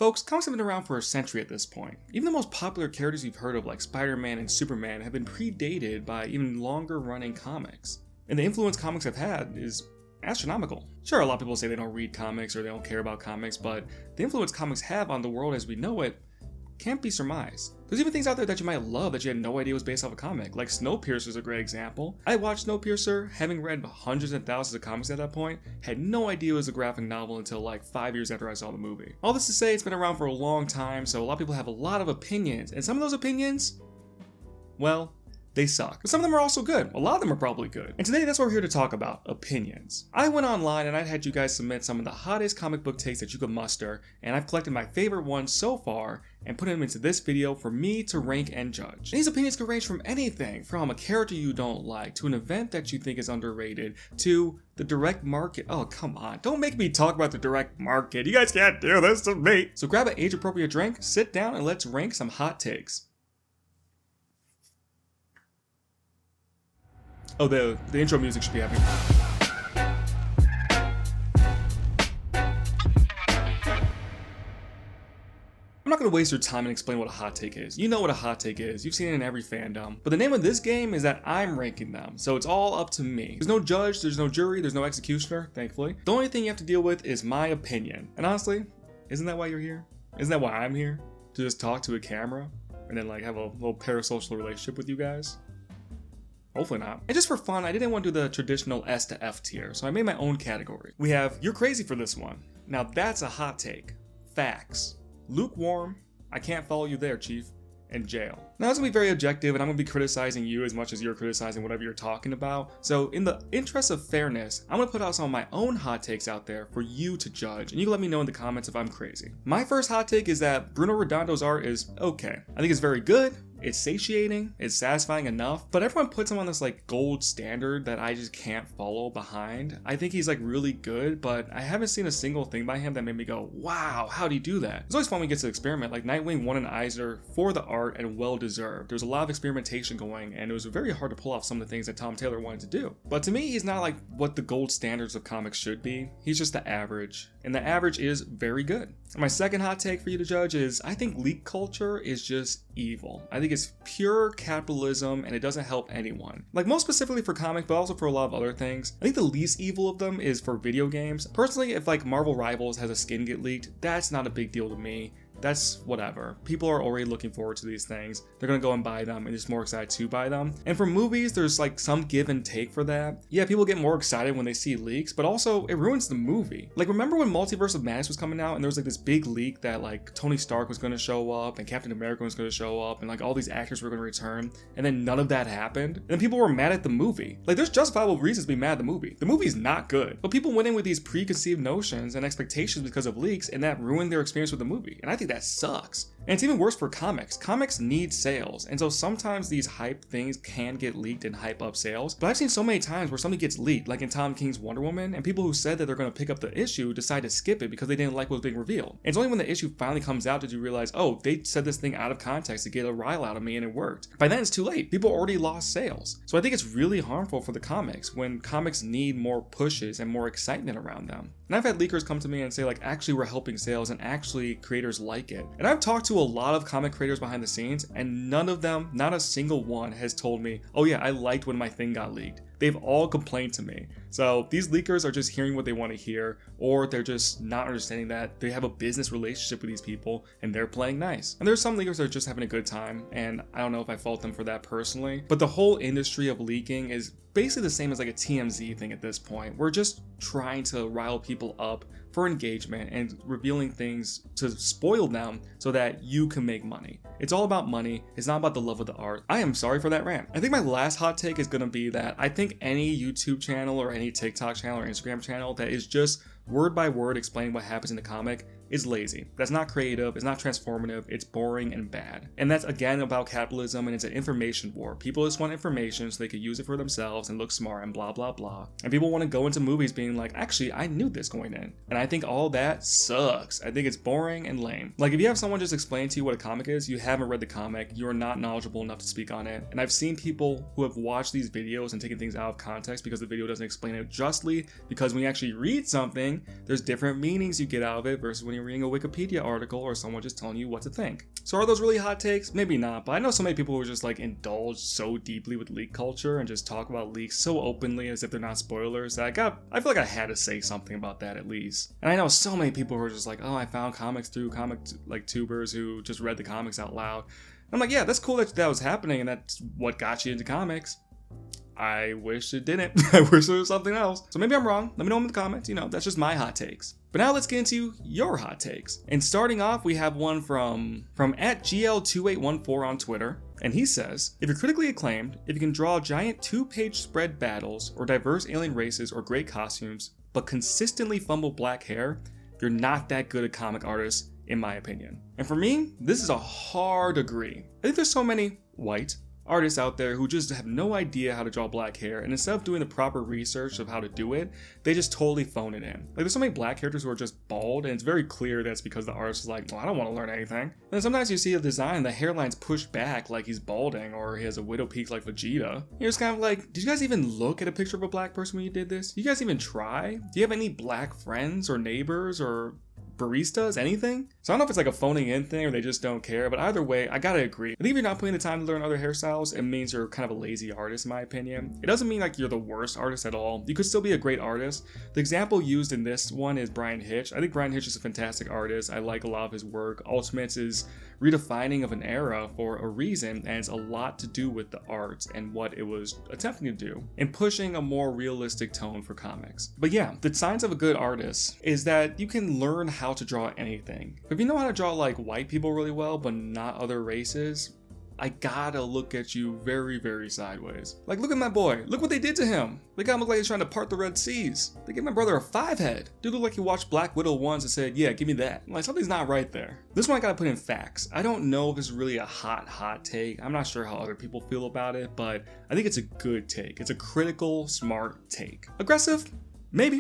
Folks, comics have been around for a century at this point. Even the most popular characters you've heard of like Spider-Man and Superman have been predated by even longer running comics. And the influence comics have had is astronomical. Sure, a lot of people say they don't read comics or they don't care about comics, but the influence comics have on the world as we know it can't be surmised. There's even things out there that you might love that you had no idea was based off a comic, like Snowpiercer is a great example. I watched Snowpiercer, having read hundreds and thousands of comics at that point, had no idea it was a graphic novel until like 5 years after I saw the movie. All this to say, it's been around for a long time, so a lot of people have a lot of opinions, and some of those opinions, well, they suck. But some of them are also good. A lot of them are probably good. And today, that's what we're here to talk about, opinions. I went online and I had you guys submit some of the hottest comic book takes that you could muster, and I've collected my favorite ones so far and put them into this video for me to rank and judge. And these opinions could range from anything, from a character you don't like, to an event that you think is underrated, to the direct market. Oh, come on. Don't make me talk about the direct market. You guys can't do this to me. So grab an age-appropriate drink, sit down, and let's rank some hot takes. Oh, the intro music should be happening. I'm not going to waste your time and explain what a hot take is. You know what a hot take is. You've seen it in every fandom. But the name of this game is that I'm ranking them, so it's all up to me. There's no judge, there's no jury, there's no executioner, thankfully. The only thing you have to deal with is my opinion. And honestly, isn't that why you're here? Isn't that why I'm here? To just talk to a camera and then like have a little parasocial relationship with you guys? Hopefully not. And just for fun, I didn't want to do the traditional S to F tier, so I made my own category. We have, you're crazy for this one. Now that's a hot take. Facts. Lukewarm, I can't follow you there, chief. And jail. Now that's gonna be very objective, and I'm gonna be criticizing you as much as you're criticizing whatever you're talking about. So in the interest of fairness, I'm gonna put out some of my own hot takes out there for you to judge, and you can let me know in the comments if I'm crazy. My first hot take is that Bruno Redondo's art is okay. I think it's very good. It's satiating, it's satisfying enough, but everyone puts him on this like gold standard that I just can't follow behind. I think he's like really good, but I haven't seen a single thing by him that made me go, wow, how'd he do that? It's always fun when we get to experiment. Like Nightwing won an Eisner for the art and well deserved. There was a lot of experimentation going, and it was very hard to pull off some of the things that Tom Taylor wanted to do. But to me, he's not like what the gold standards of comics should be. He's just the average, and the average is very good. My second hot take for you to judge is I think leak culture is just evil. I think it's pure capitalism and it doesn't help anyone. Like most specifically for comics, but also for a lot of other things. I think the least evil of them is for video games. Personally, if like Marvel Rivals has a skin get leaked, that's not a big deal to me. That's whatever. People are already looking forward to these things. They're gonna go and buy them and just more excited to buy them. And for movies, there's like some give and take for that. Yeah, people get more excited when they see leaks, but also it ruins the movie. Like remember when Multiverse of Madness was coming out and there was like this big leak that like Tony Stark was gonna show up and Captain America was gonna show up and like all these actors were gonna return, and then none of that happened. And then people were mad at the movie. Like there's justifiable reasons to be mad at the movie. The movie's not good. But people went in with these preconceived notions and expectations because of leaks, and that ruined their experience with the movie. And I think that sucks. And it's even worse for comics. Comics need sales, and so sometimes these hype things can get leaked and hype up sales. But I've seen so many times where something gets leaked, like in Tom King's Wonder Woman, and people who said that they're going to pick up the issue decide to skip it because they didn't like what was being revealed. And it's only when the issue finally comes out did you realize, oh, they said this thing out of context to get a rile out of me and it worked. By then it's too late. People already lost sales. So I think it's really harmful for the comics when comics need more pushes and more excitement around them. And I've had leakers come to me and say like, actually we're helping sales and actually creators like it. And I've talked to a lot of comic creators behind the scenes, and none of them, not a single one, has told me, oh yeah, I liked when my thing got leaked. They've all complained to me. So these leakers are just hearing what they want to hear, or they're just not understanding that they have a business relationship with these people and they're playing nice. And there's some leakers that are just having a good time, and I don't know if I fault them for that personally, but the whole industry of leaking is basically the same as like a TMZ thing at this point. We're just trying to rile people up for engagement and revealing things to spoil them so that you can make money. It's all about money. It's not about the love of the art. I am sorry for that rant. I think my last hot take is gonna be that I think any YouTube channel or any TikTok channel or Instagram channel that is just word by word explaining what happens in the comic is lazy. That's not creative, it's not transformative, it's boring and bad. And that's again about capitalism, and it's an information war. People just want information so they could use it for themselves and look smart and blah blah blah. And people want to go into movies being like, actually I knew this going in. And I think all that sucks. I think it's boring and lame. Like if you have someone just explain to you what a comic is, you haven't read the comic, you are not knowledgeable enough to speak on it. And I've seen people who have watched these videos and taken things out of context because the video doesn't explain it justly, because when you actually read something, there's different meanings you get out of it versus when you you're reading a Wikipedia article or someone just telling you what to think. So are those really hot takes? Maybe not, but I know so many people who just like indulge so deeply with leak culture and just talk about leaks so openly as if they're not spoilers that I feel like I had to say something about that at least. And I know so many people who are just like, oh, I found comics through comic like tubers who just read the comics out loud. I'm like, yeah, that's cool that that was happening and that's what got you into comics. I wish it didn't. I wish there was something else. So maybe I'm wrong. Let me know in the comments. You know, that's just my hot takes. But now let's get into your hot takes. And starting off, we have one from @GL2814 on Twitter. And he says, if you're critically acclaimed, if you can draw giant 2-page spread battles or diverse alien races or great costumes, but consistently fumble black hair, you're not that good a comic artist, in my opinion. And for me, this is a hard agree. I think there's so many white artists out there who just have no idea how to draw black hair, and instead of doing the proper research of how to do it, they just totally phone it in. Like, there's so many black characters who are just bald, and it's very clear that's because the artist is like, well, I don't want to learn anything. And then sometimes you see a design, the hairline's pushed back like he's balding, or he has a widow peak like Vegeta. You're just kind of like, did you guys even look at a picture of a black person when you did this? Did you guys even try? Do you have any black friends or neighbors or baristas, anything? So I don't know if it's like a phoning in thing or they just don't care, but either way, I gotta agree. I think if you're not putting the time to learn other hairstyles, it means you're kind of a lazy artist in my opinion. It doesn't mean like you're the worst artist at all. You could still be a great artist. The example used in this one is Brian Hitch. I think Brian Hitch is a fantastic artist. I like a lot of his work. Ultimates is redefining of an era for a reason, and it's a lot to do with the art and what it was attempting to do and pushing a more realistic tone for comics. But yeah, the signs of a good artist is that you can learn how to draw anything. If you know how to draw like white people really well but not other races, I gotta look at you very, very sideways. Like, look at my boy. Look what they did to him. They got him look like he's trying to part the Red Seas. They gave my brother a 5-head. Dude looked like he watched Black Widow once and said, yeah, give me that. Like, something's not right there. This one I gotta put in facts. I don't know if it's really a hot take. I'm not sure how other people feel about it, but I think it's a good take. It's a critical, smart take. Aggressive? Maybe.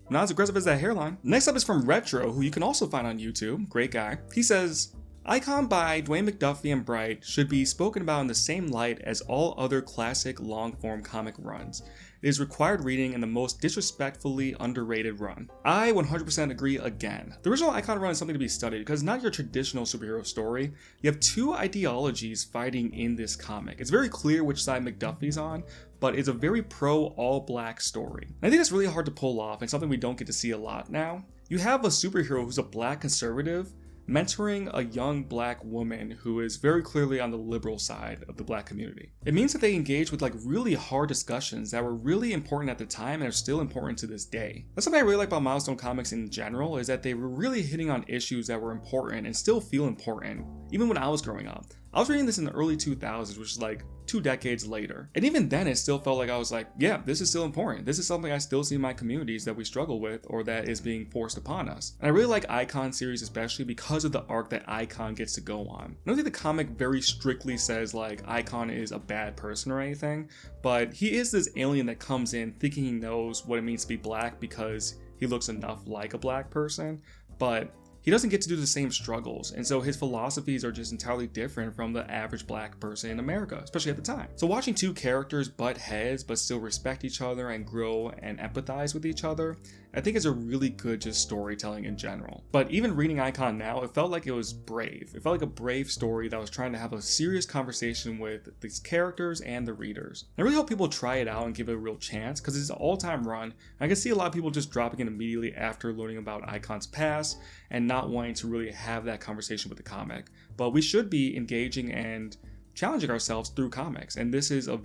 Not as aggressive as that hairline. Next up is from Retro, who you can also find on YouTube. Great guy. He says, Icon by Dwayne McDuffie and Bright should be spoken about in the same light as all other classic long-form comic runs. It is required reading and the most disrespectfully underrated run. I 100% agree again. The original Icon run is something to be studied because it's not your traditional superhero story. You have two ideologies fighting in this comic. It's very clear which side McDuffie's on, but it's a very pro all-black story. And I think that's really hard to pull off and something we don't get to see a lot now. You have a superhero who's a black conservative mentoring a young black woman who is very clearly on the liberal side of the black community. It means that they engage with like really hard discussions that were really important at the time and are still important to this day. That's something I really like about Milestone Comics in general, is that they were really hitting on issues that were important and still feel important, even when I was growing up. I was reading this in the early 2000s, which is like 2 decades later. And even then, it still felt like I was like, yeah, this is still important. This is something I still see in my communities that we struggle with or that is being forced upon us. And I really like Icon series, especially because of the arc that Icon gets to go on. I don't think the comic very strictly says like Icon is a bad person or anything, but he is this alien that comes in thinking he knows what it means to be black because he looks enough like a black person, but he doesn't get to do the same struggles, and so his philosophies are just entirely different from the average black person in America, especially at the time. So watching two characters butt heads but still respect each other and grow and empathize with each other, I think is a really good just storytelling in general. But even reading Icon now, it felt like it was brave. It felt like a brave story that was trying to have a serious conversation with these characters and the readers. I really hope people try it out and give it a real chance, because it's an all-time run, and I can see a lot of people just dropping it immediately after learning about Icon's past and not wanting to really have that conversation with the comic. But we should be engaging and challenging ourselves through comics, and this is a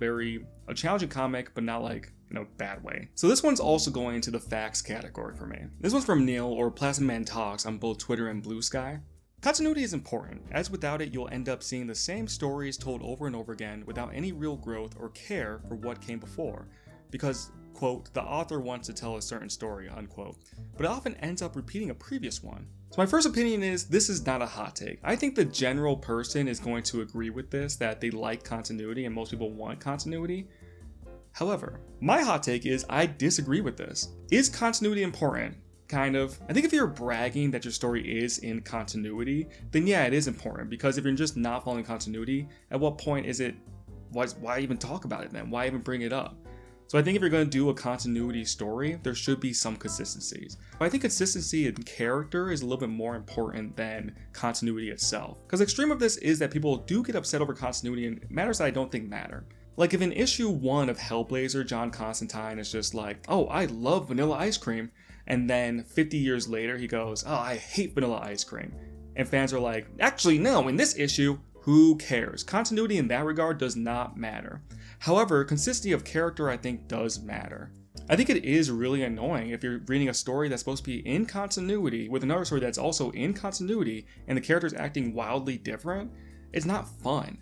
challenging comic, but not like in a bad way. So this one's also going into the facts category for me. This one's from Neil, or Plasma Man Talks, on both Twitter and Bluesky. Continuity is important, as without it you'll end up seeing the same stories told over and over again without any real growth or care for what came before, because, quote, the author wants to tell a certain story, unquote, but it often ends up repeating a previous one. So my first opinion is, this is not a hot take. I think the general person is going to agree with this, that they like continuity and most people want continuity. However, my hot take is I disagree with this. Is continuity important? Kind of. I think if you're bragging that your story is in continuity, then yeah, it is important, because if you're just not following continuity, at what point is it, why even talk about it then? Why even bring it up? So I think if you're going to do a continuity story, there should be some consistencies. But I think consistency in character is a little bit more important than continuity itself. Because the extreme of this is that people do get upset over continuity in matters that I don't think matter. Like if in issue 1 of Hellblazer, John Constantine is just like, oh, I love vanilla ice cream. And then 50 years later, he goes, oh, I hate vanilla ice cream. And fans are like, actually, no, in this issue, who cares? Continuity in that regard does not matter. However, consistency of character I think does matter. I think it is really annoying if you're reading a story that's supposed to be in continuity with another story that's also in continuity and the character's acting wildly different. It's not fun.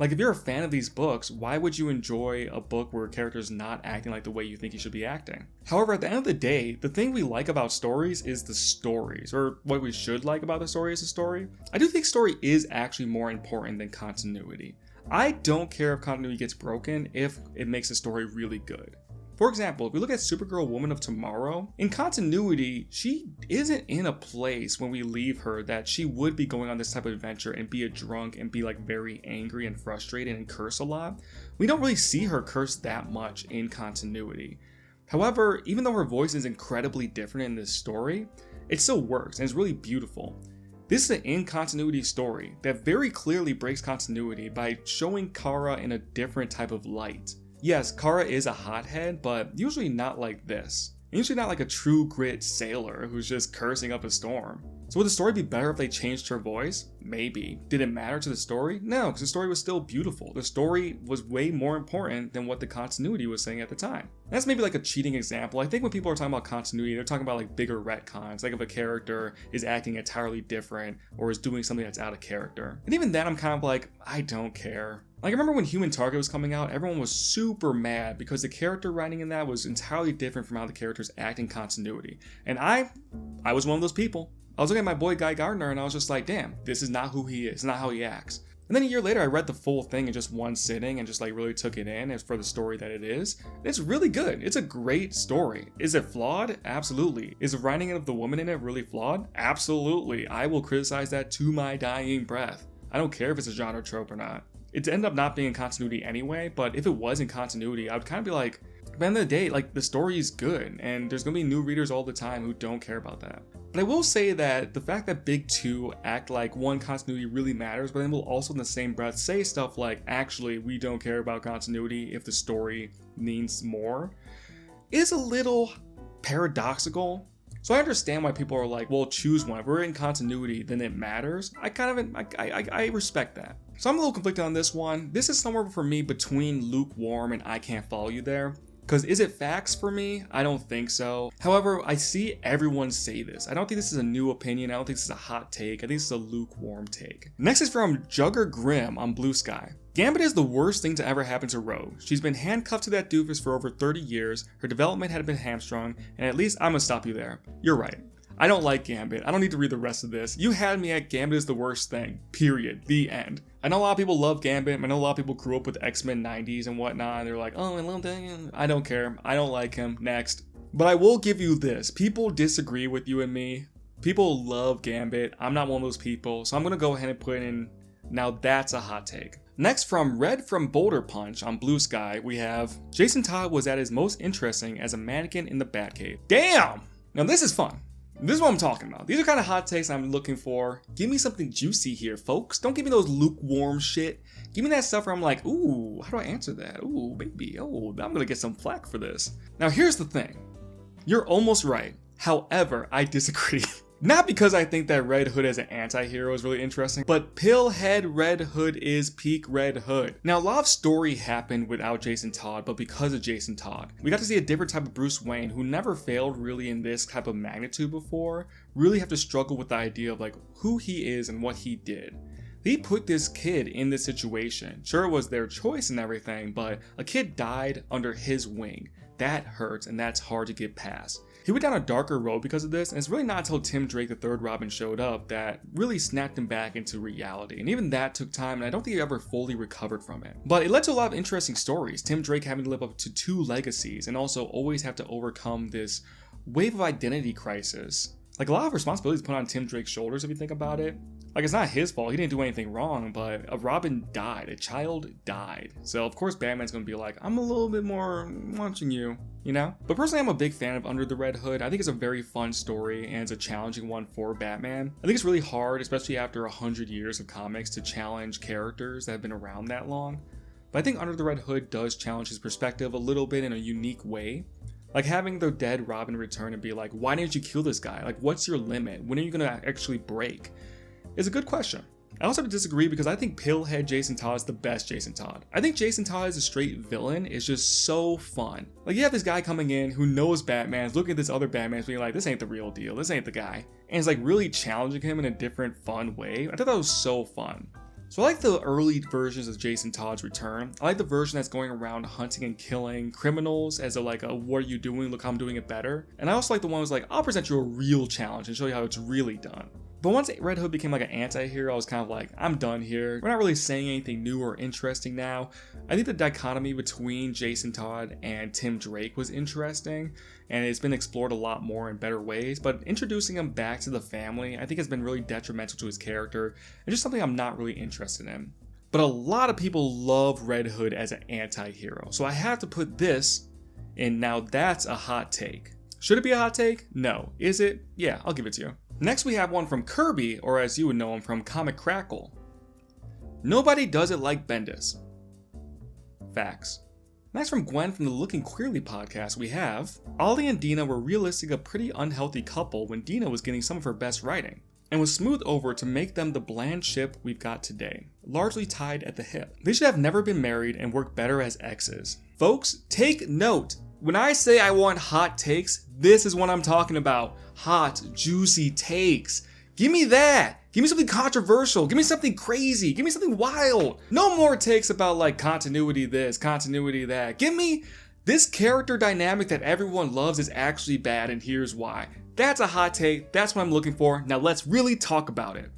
Like if you're a fan of these books, why would you enjoy a book where a character's not acting like the way you think he should be acting? However, at the end of the day, the thing we like about stories is the stories, or what we should like about the story is the story. I do think story is actually more important than continuity. I don't care if continuity gets broken if it makes the story really good. For example, if we look at Supergirl Woman of Tomorrow, in continuity, she isn't in a place when we leave her that she would be going on this type of adventure and be a drunk and be like very angry and frustrated and curse a lot. We don't really see her curse that much in continuity. However, even though her voice is incredibly different in this story, it still works and it's really beautiful. This is an in-continuity story that very clearly breaks continuity by showing Kara in a different type of light. Yes, Kara is a hothead, but usually not like this. Usually not like a true grit sailor who's just cursing up a storm. So would the story be better if they changed her voice? Maybe. Did it matter to the story? No, because the story was still beautiful. The story was way more important than what the continuity was saying at the time. That's maybe like a cheating example. I think when people are talking about continuity, they're talking about like bigger retcons, like if a character is acting entirely different or is doing something that's out of character. And even then I'm kind of like, I don't care. Like I remember when Human Target was coming out, everyone was super mad because the character writing in that was entirely different from how the characters act in continuity. And I was one of those people. I was looking at my boy Guy Gardner and I was just like, damn, this is not who he is, it's not how he acts. And then a year later I read the full thing in just one sitting and just like really took it in as for the story that it is. It's really good. It's a great story. Is it flawed? Absolutely. Is the writing of the woman in it really flawed? Absolutely. I will criticize that to my dying breath. I don't care if it's a genre trope or not. It ended up not being in continuity anyway, but if it was in continuity, I would kind of be like, at the end of the day, like the story is good and there's gonna be new readers all the time who don't care about that. But I will say that the fact that Big Two act like one continuity really matters, but then will also in the same breath say stuff like, actually, we don't care about continuity if the story means more, is a little paradoxical. So I understand why people are like, well, choose one. If we're in continuity, then it matters. I respect that. So I'm a little conflicted on this one. This is somewhere for me between lukewarm and I can't follow you there. Because is it facts for me? I don't think so. However, I see everyone say this. I don't think this is a new opinion. I don't think this is a hot take. I think this is a lukewarm take. Next is from Jugger Grimm on Bluesky. Gambit is the worst thing to ever happen to Rogue. She's been handcuffed to that doofus for over 30 years. Her development had been hamstrung, and at least I'm gonna stop you there. You're right. I don't like Gambit. I don't need to read the rest of this. You had me at Gambit is the worst thing. Period. The end. I know a lot of people love Gambit. I know a lot of people grew up with X-Men 90s and whatnot. And they're like, oh, I love that. I don't care. I don't like him. Next. But I will give you this. People disagree with you and me. People love Gambit. I'm not one of those people. So I'm going to go ahead and put in, now that's a hot take. Next, from Red from Boulder Punch on Bluesky, we have Jason Todd was at his most interesting as a mannequin in the Batcave. Damn! Now this is fun. This is what I'm talking about. These are kind of hot takes I'm looking for. Give me something juicy here, folks. Don't give me those lukewarm shit. Give me that stuff where I'm like, ooh, how do I answer that? Ooh, baby, oh, I'm gonna get some flack for this. Now here's the thing. You're almost right. However, I disagree. Not because I think that Red Hood as an anti-hero is really interesting, but Pillhead Red Hood is peak Red Hood. Now, a lot of story happened without Jason Todd, but because of Jason Todd. We got to see a different type of Bruce Wayne who never failed really in this type of magnitude before, really have to struggle with the idea of like who he is and what he did. He put this kid in this situation. Sure, it was their choice and everything, but a kid died under his wing. That hurts and that's hard to get past. He went down a darker road because of this, and it's really not until Tim Drake, the third Robin, showed up that really snapped him back into reality. And even that took time, and I don't think he ever fully recovered from it. But it led to a lot of interesting stories. Tim Drake having to live up to 2 legacies, and also always have to overcome this wave of identity crisis. Like a lot of responsibilities put on Tim Drake's shoulders if you think about it. Like, it's not his fault, he didn't do anything wrong, but a Robin died, a child died. So of course Batman's gonna be like, I'm a little bit more watching you, you know? But personally, I'm a big fan of Under the Red Hood. I think it's a very fun story, and it's a challenging one for Batman. I think it's really hard, especially after 100 years of comics, to challenge characters that have been around that long. But I think Under the Red Hood does challenge his perspective a little bit in a unique way. Like having the dead Robin return and be like, why didn't you kill this guy? Like, what's your limit? When are you gonna actually break? Is a good question. I also have to disagree because I think Pillhead Jason Todd is the best Jason Todd. I think Jason Todd as a straight villain is just so fun. Like, you have this guy coming in who knows Batman, is looking at this other Batman, being like, this ain't the real deal, this ain't the guy. And it's like really challenging him in a different, fun way. I thought that was so fun. So I like the early versions of Jason Todd's return. I like the version that's going around hunting and killing criminals as a what are you doing? Look how I'm doing it better. And I also like the one who's like, I'll present you a real challenge and show you how it's really done. But once Red Hood became like an anti-hero, I was kind of like, I'm done here. We're not really saying anything new or interesting now. I think the dichotomy between Jason Todd and Tim Drake was interesting, and it's been explored a lot more in better ways, but introducing him back to the family, I think has been really detrimental to his character, and just something I'm not really interested in. But a lot of people love Red Hood as an anti-hero, so I have to put this in. Now that's a hot take. Should it be a hot take? No. Is it? Yeah, I'll give it to you. Next we have one from Kirby, or as you would know him from Comic Krackle. Nobody does it like Bendis. Facts. Next from Gwen from the Looking Queerly podcast we have, Ollie and Dina were realistic a pretty unhealthy couple when Dina was getting some of her best writing, and was smoothed over to make them the bland ship we've got today, largely tied at the hip. They should have never been married and work better as exes. Folks, take note. When I say I want hot takes, this is what I'm talking about. Hot, juicy takes. Give me that. Give me something controversial. Give me something crazy. Give me something wild. No more takes about like continuity this, continuity that. Give me this character dynamic that everyone loves is actually bad, and here's why. That's a hot take. That's what I'm looking for. Now let's really talk about it.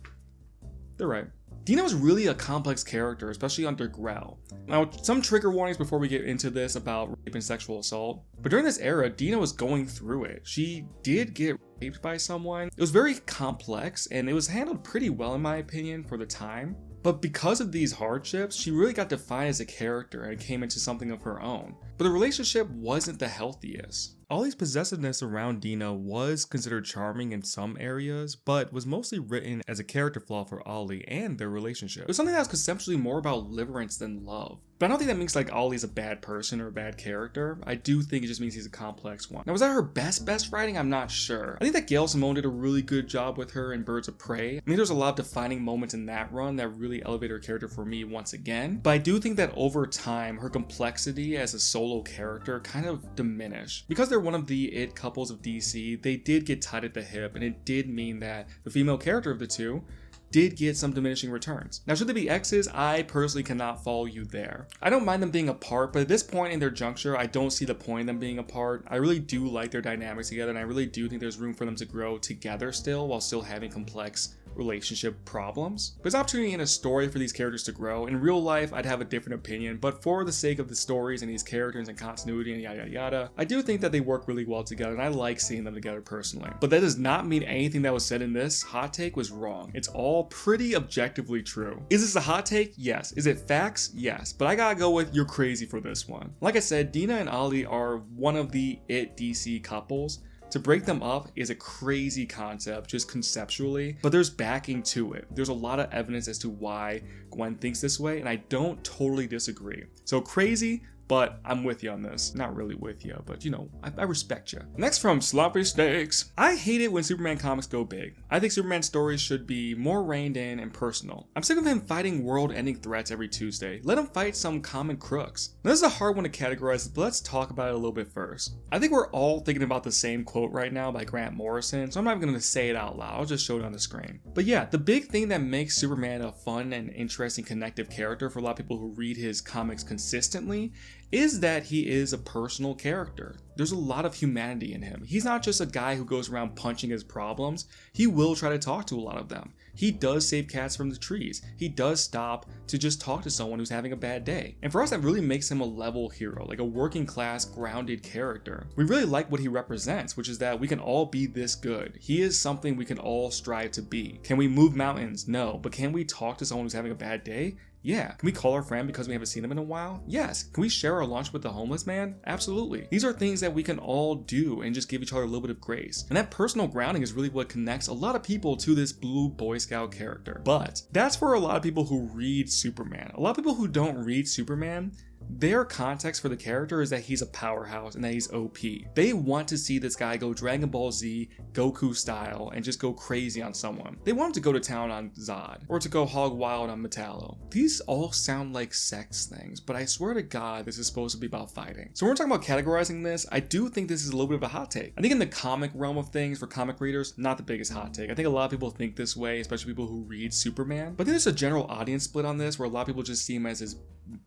They're right. Dina was really a complex character, especially under Grell. Now, some trigger warnings before we get into this about rape and sexual assault, but during this era, Dina was going through it. She did get raped by someone. It was very complex, and it was handled pretty well in my opinion for the time. But because of these hardships, she really got defined as a character and came into something of her own. But the relationship wasn't the healthiest. Ollie's possessiveness around Dina was considered charming in some areas, but was mostly written as a character flaw for Ollie and their relationship. It was something that was conceptually more about limerence than love. But I don't think that means like Ollie's a bad person or a bad character. I do think it just means he's a complex one. Now, was that her best writing? I'm not sure. I think that Gail Simone did a really good job with her in Birds of Prey. I think there's a lot of defining moments in that run that really elevated her character for me once again. But I do think that over time, her complexity as a solo character kind of diminished. Because they're one of the it couples of DC, they did get tied at the hip, and it did mean that the female character of the two did get some diminishing returns. Now, should they be exes? I personally cannot follow you there. I don't mind them being apart, but at this point in their juncture, I don't see the point in them being apart. I really do like their dynamics together, and I really do think there's room for them to grow together still, while still having complex relationship problems. But there's opportunity in a story for these characters to grow. In real life, I'd have a different opinion, but for the sake of the stories and these characters and continuity and yada yada yada, I do think that they work really well together, and I like seeing them together personally. But that does not mean anything that was said in this hot take was wrong. It's all pretty objectively true. Is this a hot take? Yes. Is it facts? Yes. But I gotta go with you're crazy for this one. Like I said, Dina and Ollie are one of the it DC couples. To break them up is a crazy concept, just conceptually, but there's backing to it. There's a lot of evidence as to why Gwen thinks this way, and I don't totally disagree. So crazy, but I'm with you on this. Not really with you, but you know, I respect you. Next from Sloppy Steaks. I hate it when Superman comics go big. I think Superman stories should be more reined in and personal. I'm sick of him fighting world-ending threats every Tuesday. Let him fight some common crooks. Now, this is a hard one to categorize, but let's talk about it a little bit first. I think we're all thinking about the same quote right now by Grant Morrison, so I'm not even going to say it out loud. I'll just show it on the screen. But yeah, the big thing that makes Superman a fun and interesting connective character for a lot of people who read his comics consistently is that he is a personal character. there's a lot of humanity in him. He's not just a guy who goes around punching his problems. He will try to talk to a lot of them. He does save cats from the trees. He does stop to just talk to someone who's having a bad day. And for us, that really makes him a level hero, like a working class, grounded character. We really like what he represents, which is that we can all be this good. He is something we can all strive to be. Can we move mountains? No. But can we talk to someone who's having a bad day? Yeah. Can we call our friend because we haven't seen him in a while? Yes. Can we share our lunch with the homeless man? Absolutely. These are things that we can all do and just give each other a little bit of grace. And that personal grounding is really what connects a lot of people to this blue Boy Scout character. But that's for a lot of people who read Superman. A lot of people who don't read Superman, their context for the character is that he's a powerhouse and that he's OP. They want to see this guy go Dragon Ball Z, Goku style, and just go crazy on someone. They want him to go to town on Zod, or to go hog wild on Metallo. These all sound like sex things, but I swear to God, this is supposed to be about fighting. So when we're talking about categorizing this, I do think this is a little bit of a hot take. I think in the comic realm of things, for comic readers, not the biggest hot take. I think a lot of people think this way, especially people who read Superman. But I think there's a general audience split on this, where a lot of people just see him as this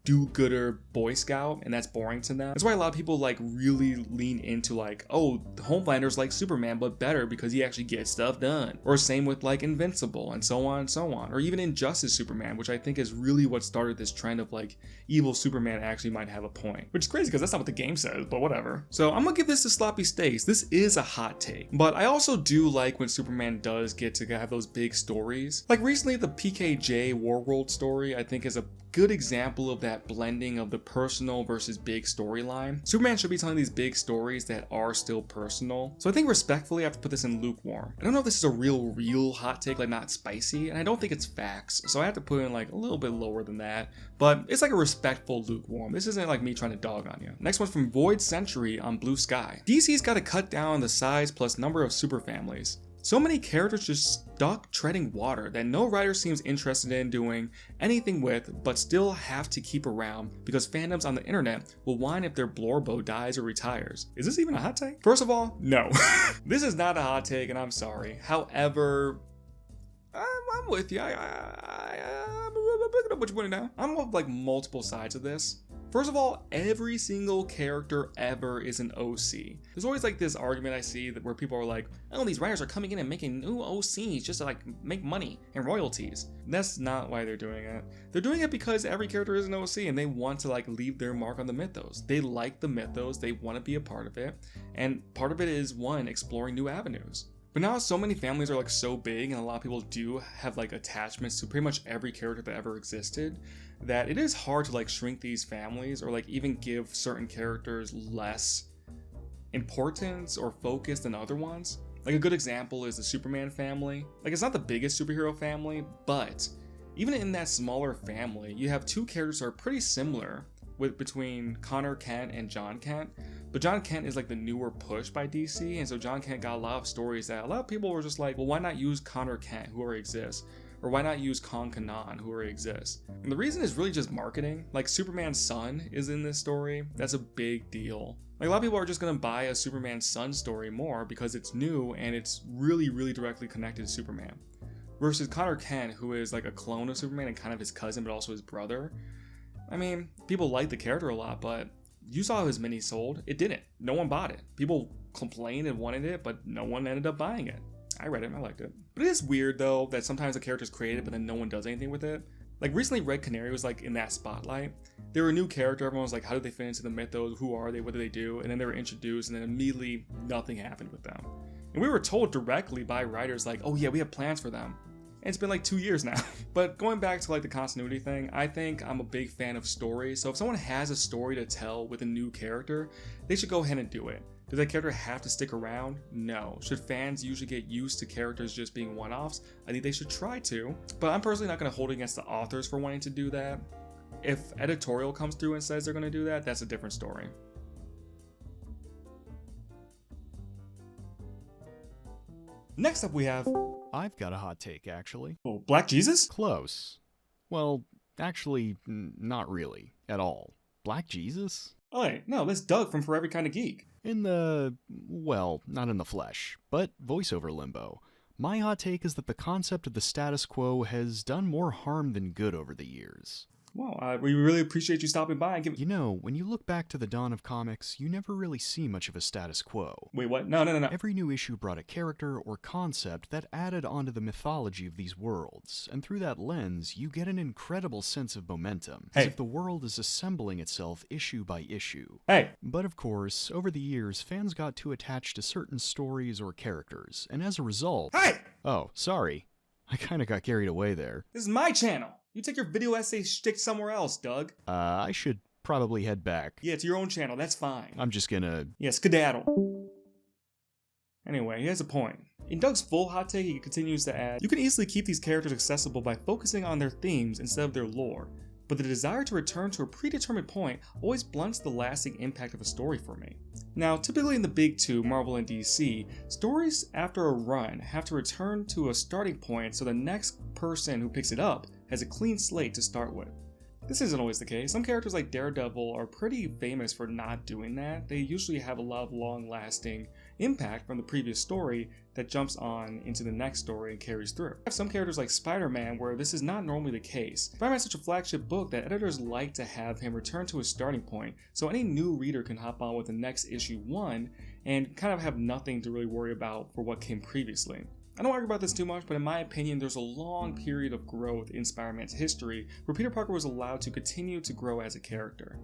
do-gooder Boy Scout, and that's boring to them. That's why a lot of people like really lean into like, oh, Homelander's like Superman but better because he actually gets stuff done. Or same with like Invincible and so on and so on. Or even Injustice Superman, which I think is really what started this trend of like evil Superman actually might have a point. Which is crazy because that's not what the game says, but whatever. So I'm gonna give this to Sloppy Steaks. This is a hot take. But I also do like when Superman does get to have those big stories. Like recently the PKJ Warworld story I think is a good example of that blending of the personal versus big storyline. Superman should be telling these big stories that are still personal. So I think respectfully I have to put this in lukewarm. I don't know if this is a real hot take, like not spicy, and I don't think it's facts. So I have to put it in like a little bit lower than that, but it's like a respectful lukewarm. This isn't like me trying to dog on you. Next one's from Void Century on Bluesky. DC's got to cut down the size plus number of super families. So many characters just stuck treading water that no writer seems interested in doing anything with, but still have to keep around because fandoms on the internet will whine if their Blorbo dies or retires. Is this even a hot take? First of all, no. This is not a hot take and I'm sorry. However, I'm with you. What you putting down? I'm on like multiple sides of this. First of all, every single character ever is an OC. There's always like this argument I see that where people are like, oh, these writers are coming in and making new OCs just to like make money and royalties. That's not why they're doing it. They're doing it because every character is an OC and they want to like leave their mark on the mythos. They like the mythos, they want to be a part of it. And part of it is one, exploring new avenues. But now so many families are like so big and a lot of people do have like attachments to pretty much every character that ever existed that it is hard to like shrink these families or like even give certain characters less importance or focus than other ones. Like a good example is the Superman family. Like it's not the biggest superhero family, but even in that smaller family, you have two characters that are pretty similar between Connor Kent and John Kent. But John Kent is like the newer push by DC, and so John Kent got a lot of stories that a lot of people were just like, well, why not use Connor Kent, who already exists? Or why not use Khan Kanan, who already exists? And the reason is really just marketing. Like Superman's son is in this story. That's a big deal. Like a lot of people are just gonna buy a Superman son story more because it's new and it's really directly connected to Superman. Versus Connor Kent, who is like a clone of Superman and kind of his cousin, but also his brother. I mean, people like the character a lot, but you saw how his mini sold. It didn't. No one bought it. People complained and wanted it, but no one ended up buying it. I read it and I liked it. But it is weird though that sometimes a character is created but then no one does anything with it. Like recently Red Canary was like in that spotlight. They were a new character, everyone was like, how did they fit into the mythos? Who are they? What do they do? And then they were introduced and then immediately nothing happened with them. And we were told directly by writers like, oh yeah, we have plans for them. And it's been like 2 years now. But going back to like the continuity thing, I think I'm a big fan of stories. So if someone has a story to tell with a new character, they should go ahead and do it. Does that character have to stick around? No. Should fans usually get used to characters just being one-offs? I think they should try to. But I'm personally not going to hold it against the authors for wanting to do that. If editorial comes through and says they're going to do that, that's a different story. Next up we have... I've got a hot take, actually. Oh, Black Jesus? Close. Well, actually, not really, at all. Black Jesus? Oh wait, no, that's Doug from For Every Kind of Geek. Well, not in the flesh, but voiceover limbo. My hot take is that the concept of the status quo has done more harm than good over the years. Well, we really appreciate you stopping by and giving... You know, when you look back to the dawn of comics, you never really see much of a status quo. Wait, what? No. Every new issue brought a character or concept that added onto the mythology of these worlds, and through that lens, you get an incredible sense of momentum, as if the world is assembling itself issue by issue. But of course, over the years, fans got too attached to certain stories or characters, and as a result... Oh, sorry. I kinda got carried away there. This is my channel! You take your video essay shtick somewhere else, Doug. I should probably head back. Yeah, it's your own channel, that's fine. I'm just gonna... Yeah, skedaddle. Anyway, he has a point. In Doug's full hot take, he continues to add, you can easily keep these characters accessible by focusing on their themes instead of their lore, but the desire to return to a predetermined point always blunts the lasting impact of a story for me. Now, typically in the big two, Marvel and DC, stories after a run have to return to a starting point so the next person who picks it up has a clean slate to start with. This isn't always the case. Some characters like Daredevil are pretty famous for not doing that. They usually have a lot of long-lasting impact from the previous story that jumps on into the next story and carries through. I have some characters like Spider-Man where this is not normally the case. Spider-Man is such a flagship book that editors like to have him return to his starting point, so any new reader can hop on with the next issue 1 and kind of have nothing to really worry about for what came previously. I don't argue about this too much, but in my opinion, there's a long period of growth in Spider-Man's history where Peter Parker was allowed to continue to grow as a character.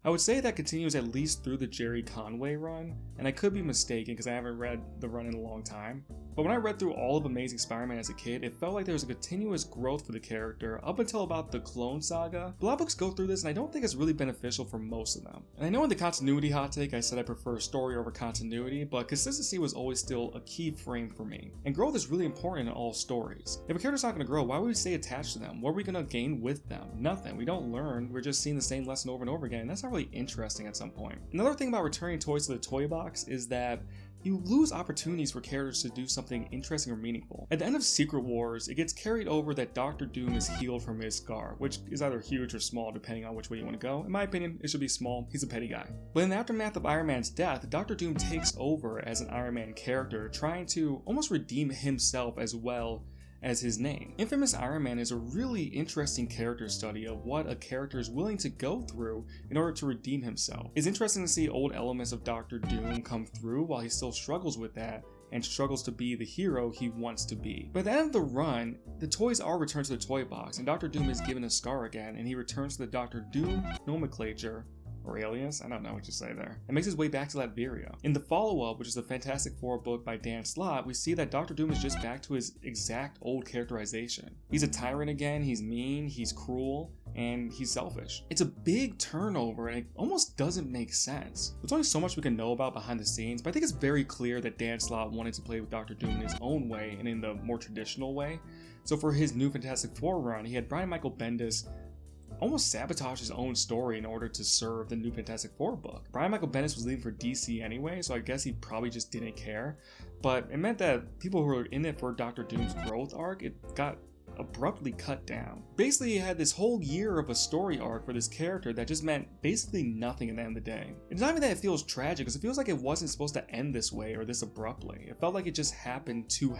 I would say that continues at least through the Jerry Conway run, and I could be mistaken because I haven't read the run in a long time. But when I read through all of Amazing Spider-Man as a kid, it felt like there was a continuous growth for the character up until about the Clone Saga. A lot of books go through this, and I don't think it's really beneficial for most of them. And I know in the continuity hot take I said I prefer story over continuity, but consistency was always still a key frame for me. And growth is really important in all stories. If a character's not going to grow, why would we stay attached to them? What are we going to gain with them? Nothing. We don't learn, we're just seeing the same lesson over and over again, and that's not really interesting at some point. Another thing about returning toys to the toy box is that you lose opportunities for characters to do something interesting or meaningful. At the end of Secret Wars, it gets carried over that Dr. Doom is healed from his scar, which is either huge or small depending on which way you want to go. In my opinion, it should be small, he's a petty guy. But in the aftermath of Iron Man's death, Dr. Doom takes over as an Iron Man character, trying to almost redeem himself as well as his name. Infamous Iron Man is a really interesting character study of what a character is willing to go through in order to redeem himself. It's interesting to see old elements of Dr. Doom come through while he still struggles with that and struggles to be the hero he wants to be. But at the end of the run, the toys are returned to the toy box and Dr. Doom is given a scar again and he returns to the Dr. Doom nomenclature, or alias, I don't know what you say there, and makes his way back to Latveria. In the follow-up, which is the Fantastic Four book by Dan Slott, we see that Dr. Doom is just back to his exact old characterization. He's a tyrant again, he's mean, he's cruel, and he's selfish. It's a big turnover and it almost doesn't make sense. There's only so much we can know about behind the scenes, but I think it's very clear that Dan Slott wanted to play with Dr. Doom in his own way and in the more traditional way. So for his new Fantastic Four run, he had Brian Michael Bendis almost sabotage his own story in order to serve the new Fantastic Four book. Brian Michael Bendis was leaving for DC anyway, so I guess he probably just didn't care. But it meant that people who were in it for Dr. Doom's growth arc, it got abruptly cut down. Basically, he had this whole year of a story arc for this character that just meant basically nothing at the end of the day. It's not even that it feels tragic, because it feels like it wasn't supposed to end this way or this abruptly. It felt like it just happened to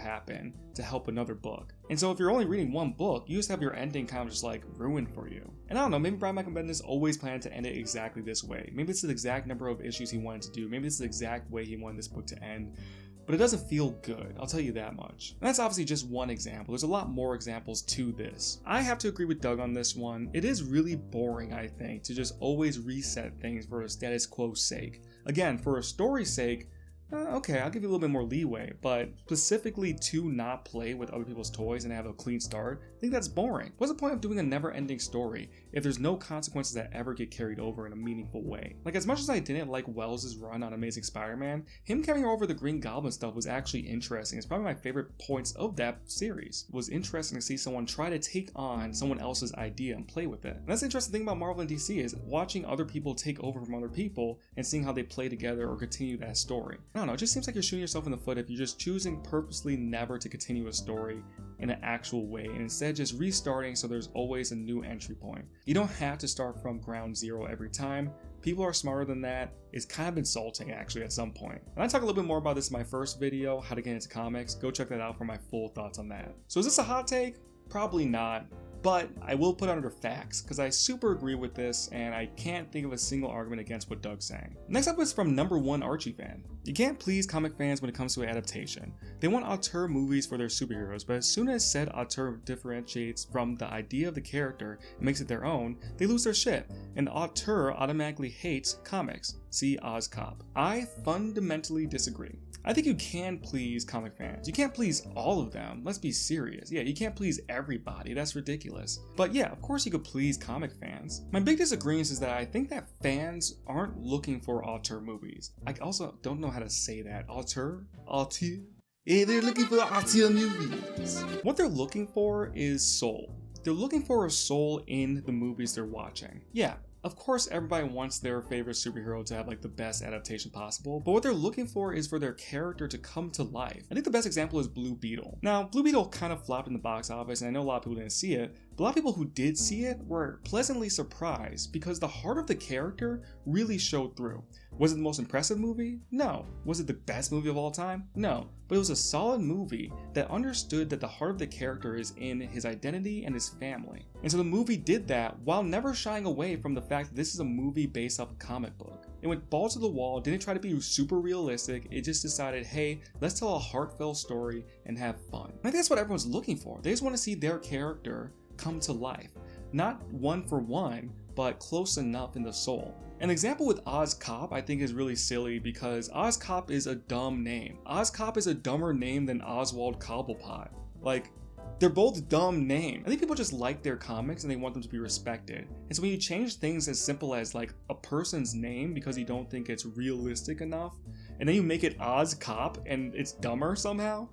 help another book. And so if you're only reading one book, you just have your ending kind of just like ruined for you. And I don't know, maybe Brian Michael Bendis always planned to end it exactly this way. Maybe it's the exact number of issues he wanted to do. Maybe it's the exact way he wanted this book to end. But it doesn't feel good, I'll tell you that much. And that's obviously just one example. There's a lot more examples to this. I have to agree with Doug on this one. It is really boring, I think, to just always reset things for a status quo's sake. Again, for a story's sake, okay, I'll give you a little bit more leeway, but specifically to not play with other people's toys and have a clean start, I think that's boring. What's the point of doing a never-ending story if there's no consequences that ever get carried over in a meaningful way? Like, as much as I didn't like Wells' run on Amazing Spider-Man, him carrying over the Green Goblin stuff was actually interesting. It's probably my favorite points of that series. It was interesting to see someone try to take on someone else's idea and play with it. And that's the interesting thing about Marvel and DC is watching other people take over from other people and seeing how they play together or continue that story. I don't know, it just seems like you're shooting yourself in the foot if you're just choosing purposely never to continue a story in an actual way and instead just restarting so there's always a new entry point. You don't have to start from ground zero every time. People are smarter than that. It's kind of insulting actually at some point. And I talk a little bit more about this in my first video, how to get into comics. Go check that out for my full thoughts on that. So is this a hot take? Probably not. But I will put it under facts, because I super agree with this, and I can't think of a single argument against what Doug's saying. Next up is from number 1 Archie fan. You can't please comic fans when it comes to adaptation. They want auteur movies for their superheroes, but as soon as said auteur differentiates from the idea of the character and makes it their own, they lose their shit, and the auteur automatically hates comics. See OzCop. I fundamentally disagree. I think you can please comic fans. You can't please all of them. Let's be serious. Yeah, you can't please everybody. That's ridiculous. But yeah, of course you could please comic fans. My big disagreement is that I think that fans aren't looking for auteur movies. I also don't know how to say that. Auteur? Auteur? Yeah, they're looking for auteur movies. What they're looking for is soul. They're looking for a soul in the movies they're watching. Yeah. Of course, everybody wants their favorite superhero to have like the best adaptation possible, but what they're looking for is for their character to come to life. I think the best example is Blue Beetle. Now, Blue Beetle kind of flopped in the box office, and I know a lot of people didn't see it, but a lot of people who did see it were pleasantly surprised because the heart of the character really showed through. Was it the most impressive movie? No. Was it the best movie of all time? No. But it was a solid movie that understood that the heart of the character is in his identity and his family. And so the movie did that while never shying away from the fact that this is a movie based off a comic book. It went balls to the wall, didn't try to be super realistic, it just decided, hey, let's tell a heartfelt story and have fun. I think that's what everyone's looking for. They just want to see their character come to life. Not one for one, but close enough in the soul. An example with OzCop I think is really silly because OzCop is a dumb name. OzCop is a dumber name than Oswald Cobblepot. Like, they're both dumb names. I think people just like their comics and they want them to be respected. And so when you change things as simple as like a person's name because you don't think it's realistic enough, and then you make it OzCop and it's dumber somehow,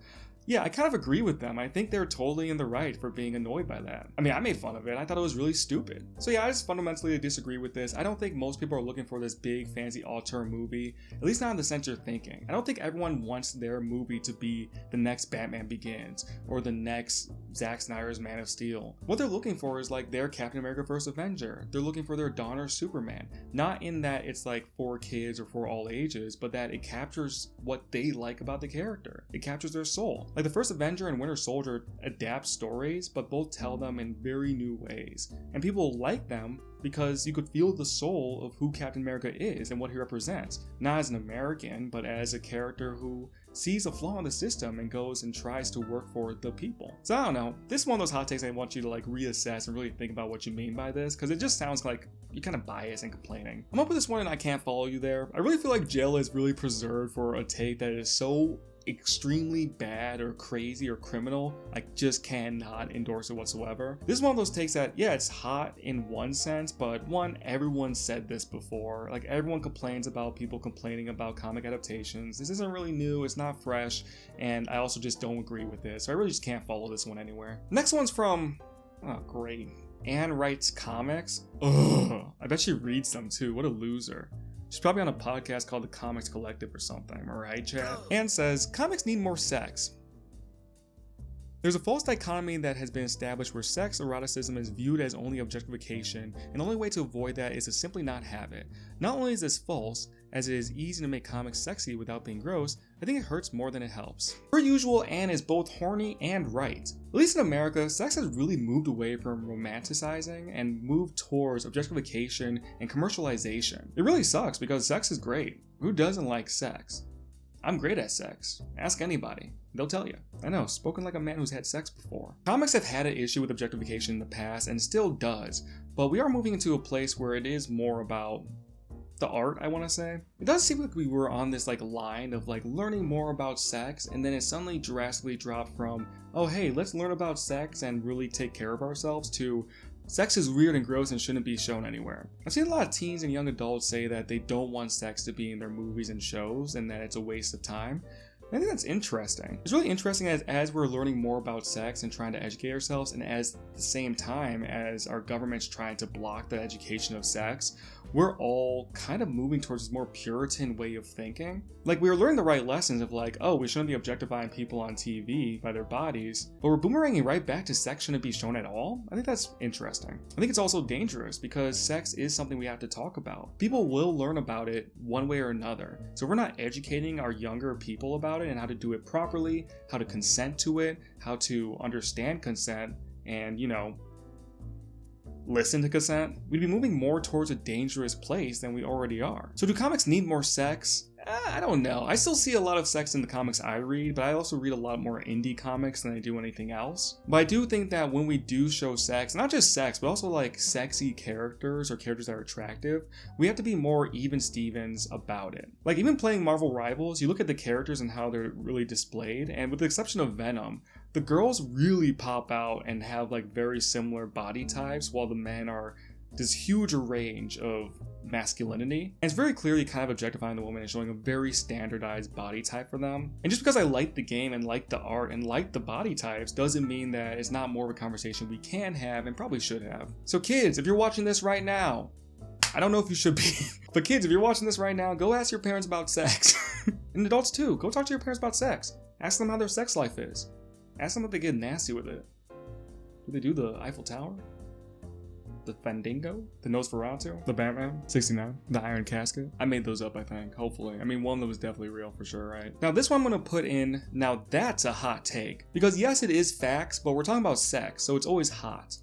yeah, I kind of agree with them. I think they're totally in the right for being annoyed by that. I mean, I made fun of it. I thought it was really stupid. So yeah, I just fundamentally disagree with this. I don't think most people are looking for this big fancy auteur movie, at least not in the sense you're thinking. I don't think everyone wants their movie to be the next Batman Begins or the next Zack Snyder's Man of Steel. What they're looking for is like their Captain America First Avenger. They're looking for their Donner Superman. Not in that it's like for kids or for all ages, but that it captures what they like about the character. It captures their soul. Like the First Avenger and Winter Soldier adapt stories, but both tell them in very new ways. And people like them because you could feel the soul of who Captain America is and what he represents. Not as an American, but as a character who sees a flaw in the system and goes and tries to work for the people. So I don't know, this is one of those hot takes I want you to like reassess and really think about what you mean by this, because it just sounds like you're kind of biased and complaining. I'm up with this one and I can't follow you there. I really feel like jail is really preserved for a take that is so extremely bad or crazy or criminal, I just cannot endorse it whatsoever. This is one of those takes that, yeah, it's hot in one sense, but one, everyone said this before. Like, everyone complains about people complaining about comic adaptations. This isn't really new, it's not fresh, and I also just don't agree with this, so I really just can't follow this one anywhere. Next one's from, oh great, Anne writes comics. Ugh, I bet she reads them too, what a loser. She's probably on a podcast called The Comics Collective or something, alright chat? Anne says, comics need more sex. There's a false dichotomy that has been established where sex eroticism is viewed as only objectification, and the only way to avoid that is to simply not have it. Not only is this false, as it is easy to make comics sexy without being gross, I think it hurts more than it helps. Per usual, Anne is both horny and right. At least in America, sex has really moved away from romanticizing and moved towards objectification and commercialization. It really sucks because sex is great. Who doesn't like sex? I'm great at sex. Ask anybody. They'll tell you. I know, spoken like a man who's had sex before. Comics have had an issue with objectification in the past and still does, but we are moving into a place where it is more about the art, I want to say. It does seem like we were on this like line of like learning more about sex, and then it suddenly drastically dropped from, oh hey, let's learn about sex and really take care of ourselves, to sex is weird and gross and shouldn't be shown anywhere. I've seen a lot of teens and young adults say that they don't want sex to be in their movies and shows and that it's a waste of time. I think that's interesting. It's really interesting as we're learning more about sex and trying to educate ourselves, and at the same time as our government's trying to block the education of sex, we're all kind of moving towards this more Puritan way of thinking. Like, we were learning the right lessons of like, oh, we shouldn't be objectifying people on TV by their bodies, but we're boomeranging right back to sex shouldn't be shown at all. I think that's interesting. I think it's also dangerous because sex is something we have to talk about. People will learn about it one way or another. So if we're not educating our younger people about it and how to do it properly, how to consent to it, how to understand consent, and, you know, listen to consent, we'd be moving more towards a dangerous place than we already are. So do comics need more sex? I don't know. I still see a lot of sex in the comics I read, but I also read a lot more indie comics than I do anything else. But I do think that when we do show sex, not just sex, but also like sexy characters or characters that are attractive, we have to be more even Stevens about it. Like even playing Marvel Rivals, you look at the characters and how they're really displayed, and with the exception of Venom, the girls really pop out and have like very similar body types, while the men are this huge range of masculinity. And it's very clearly kind of objectifying the woman and showing a very standardized body type for them. And just because I like the game and like the art and like the body types doesn't mean that it's not more of a conversation we can have and probably should have. So kids, if you're watching this right now, I don't know if you should be, but kids, if you're watching this right now, go ask your parents about sex. And adults too, go talk to your parents about sex. Ask them how their sex life is. Ask them if they get nasty with it. Do they do the Eiffel Tower? The Fandango? The Nosferatu? The Batman? 69? The Iron Casket? I made those up, I think, hopefully. I mean, one that was definitely real for sure, right? Now this one I'm gonna put in, now that's a hot take. Because yes, it is facts, but we're talking about sex, so it's always hot.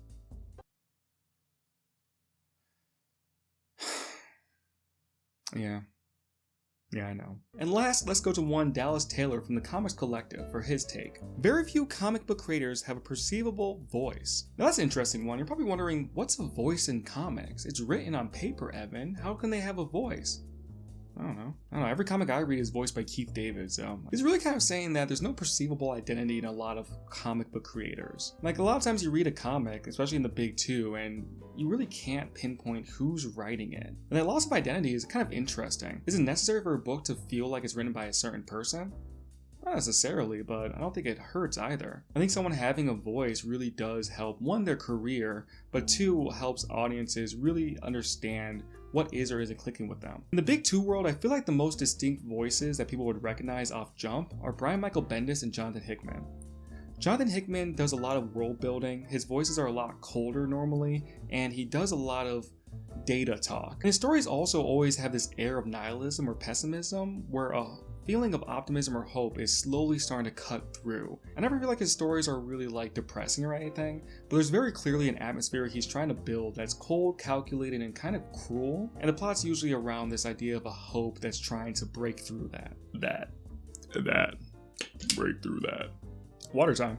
Yeah, I know. And last, let's go to one Dallas Taylor from the Comics Collective for his take. Very few comic book creators have a perceivable voice. Now that's an interesting one. You're probably wondering, what's a voice in comics? It's written on paper, Evan. How can they have a voice? I don't know. Every comic I read is voiced by Keith David, so he's really kind of saying that there's no perceivable identity in a lot of comic book creators. Like a lot of times you read a comic, especially in the big two, and you really can't pinpoint who's writing it. And that loss of identity is kind of interesting. Is it necessary for a book to feel like it's written by a certain person? Not necessarily, but I don't think it hurts either. I think someone having a voice really does help, one, their career, but two, helps audiences really understand what is or isn't clicking with them. In the Big Two world, I feel like the most distinct voices that people would recognize off jump are Brian Michael Bendis and Jonathan Hickman. Jonathan Hickman does a lot of world building, his voices are a lot colder normally, and he does a lot of data talk. And his stories also always have this air of nihilism or pessimism, where a feeling of optimism or hope is slowly starting to cut through. I never feel like his stories are really like depressing or anything, but there's very clearly an atmosphere he's trying to build that's cold, calculated, and kind of cruel, and the plot's usually around this idea of a hope that's trying to break through break through that. Water time.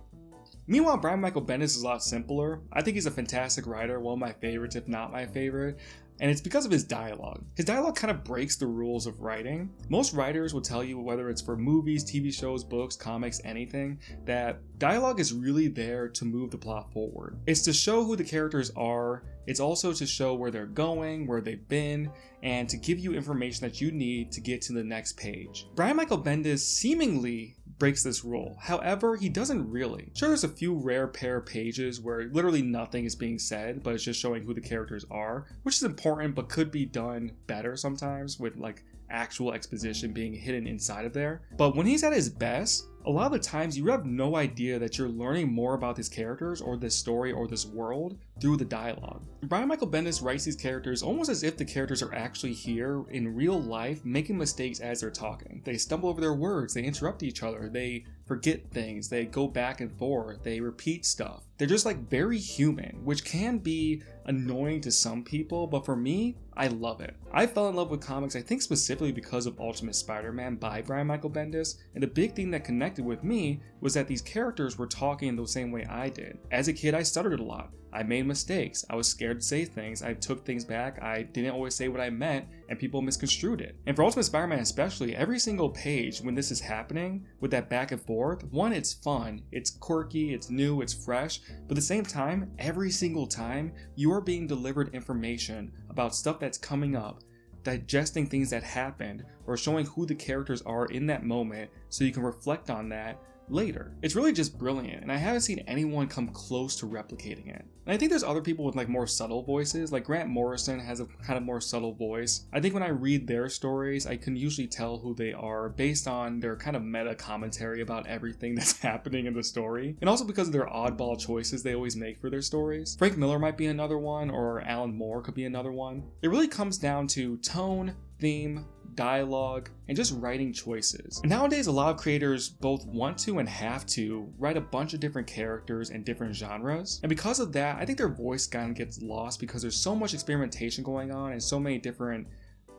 Meanwhile, Brian Michael Bendis is a lot simpler. I think he's a fantastic writer, one of my favorites, if not my favorite, and it's because of his dialogue. His dialogue kind of breaks the rules of writing. Most writers will tell you, whether it's for movies, TV shows, books, comics, anything, that dialogue is really there to move the plot forward. It's to show who the characters are, it's also to show where they're going, where they've been, and to give you information that you need to get to the next page. Brian Michael Bendis seemingly breaks this rule. However, he doesn't really. Sure, there's a few rare pair pages where literally nothing is being said, but it's just showing who the characters are, which is important but could be done better sometimes with like actual exposition being hidden inside of there. But when he's at his best, a lot of the times you have no idea that you're learning more about these characters or this story or this world through the dialogue. Brian Michael Bendis writes these characters almost as if the characters are actually here in real life, making mistakes as they're talking. They stumble over their words, they interrupt each other, they forget things, they go back and forth, they repeat stuff. They're just like very human, which can be annoying to some people, but for me, I love it. I fell in love with comics, I think specifically because of Ultimate Spider-Man by Brian Michael Bendis, and the big thing that connected with me was that these characters were talking the same way I did. As a kid, I stuttered a lot. I made mistakes. I was scared to say things. I took things back. I didn't always say what I meant, and people misconstrued it. And for Ultimate Spider-Man especially, every single page when this is happening, with that back and forth, one, it's fun, it's quirky, it's new, it's fresh, but at the same time, every single time, you are being delivered information about stuff that's coming up, digesting things that happened, or showing who the characters are in that moment so you can reflect on that later. It's really just brilliant, and I haven't seen anyone come close to replicating it. And I think there's other people with like more subtle voices, like Grant Morrison has a kind of more subtle voice. I think when I read their stories, I can usually tell who they are based on their kind of meta commentary about everything that's happening in the story, and also because of their oddball choices they always make for their stories. Frank Miller might be another one, or Alan Moore could be another one. It really comes down to tone, theme, dialogue, and just writing choices. And nowadays, a lot of creators both want to and have to write a bunch of different characters and different genres. And because of that, I think their voice kind of gets lost because there's so much experimentation going on and so many different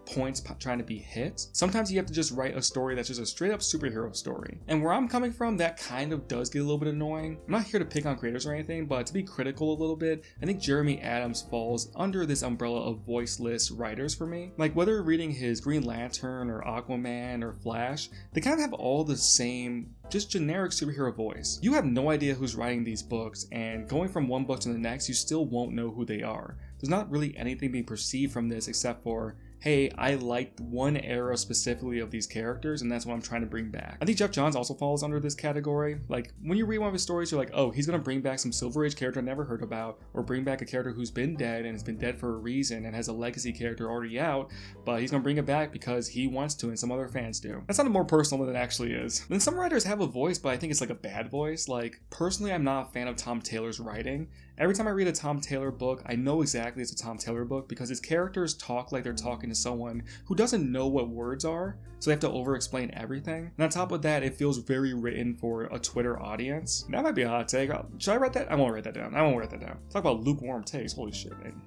points trying to be hit. Sometimes you have to just write a story that's just a straight up superhero story. And where I'm coming from, that kind of does get a little bit annoying. I'm not here to pick on creators or anything, but to be critical a little bit, I think Jeremy Adams falls under this umbrella of voiceless writers for me. Like whether you're reading his Green Lantern or Aquaman or Flash, they kind of have all the same just generic superhero voice. You have no idea who's writing these books, and going from one book to the next, you still won't know who they are. There's not really anything being perceived from this except for, hey, I liked one era specifically of these characters, and that's what I'm trying to bring back. I think Jeff Johns also falls under this category. Like, when you read one of his stories, you're like, oh, he's gonna bring back some Silver Age character I never heard about, or bring back a character who's been dead and has been dead for a reason and has a legacy character already out, but he's gonna bring it back because he wants to and some other fans do. That sounded more personal than it actually is. Then some writers have a voice, but I think it's like a bad voice. Like, personally, I'm not a fan of Tom Taylor's writing. Every time I read a Tom Taylor book, I know exactly it's a Tom Taylor book because his characters talk like they're talking to someone who doesn't know what words are, so they have to over-explain everything. And on top of that, it feels very written for a Twitter audience. That might be a hot take. Should I write that? I won't write that down. Talk about lukewarm takes. Holy shit, man.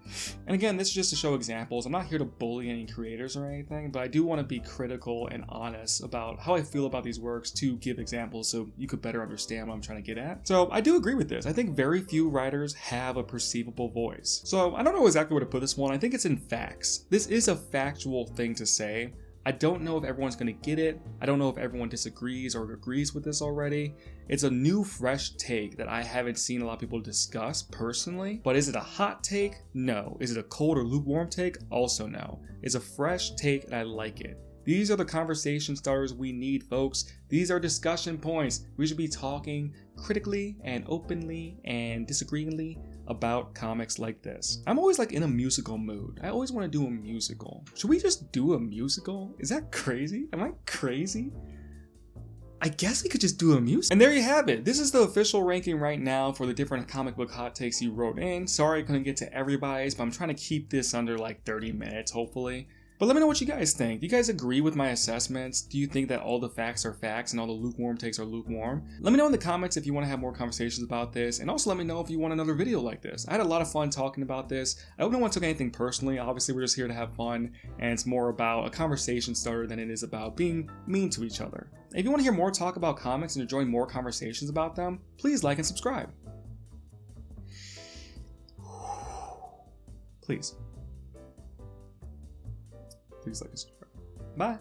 And again, this is just to show examples. I'm not here to bully any creators or anything, but I do want to be critical and honest about how I feel about these works to give examples so you could better understand what I'm trying to get at. So I do agree with this. I think very few writers have a perceivable voice. So I don't know exactly where to put this one. I think it's in facts. This is a factual thing to say. I don't know if everyone's going to get it. I don't know if everyone disagrees or agrees with this already. It's a new, fresh take that I haven't seen a lot of people discuss personally. But is it a hot take? No. Is it a cold or lukewarm take? Also no. It's a fresh take and I like it. These are the conversation starters we need, folks. These are discussion points. We should be talking critically and openly and disagreeingly about comics like this. I'm always like in a musical mood. I always want to do a musical. Should we just do a musical? Is that crazy? Am I crazy? I guess we could just do a musical. And there you have it. This is the official ranking right now for the different comic book hot takes you wrote in. Sorry I couldn't get to everybody's, but I'm trying to keep this under like 30 minutes, hopefully. But let me know what you guys think. Do you guys agree with my assessments? Do you think that all the facts are facts and all the lukewarm takes are lukewarm? Let me know in the comments if you want to have more conversations about this, and also let me know if you want another video like this. I had a lot of fun talking about this. I hope no one took anything personally. Obviously, we're just here to have fun, and it's more about a conversation starter than it is about being mean to each other. If you want to hear more talk about comics and to join more conversations about them, please like and subscribe. Please. Please like and subscribe. Bye.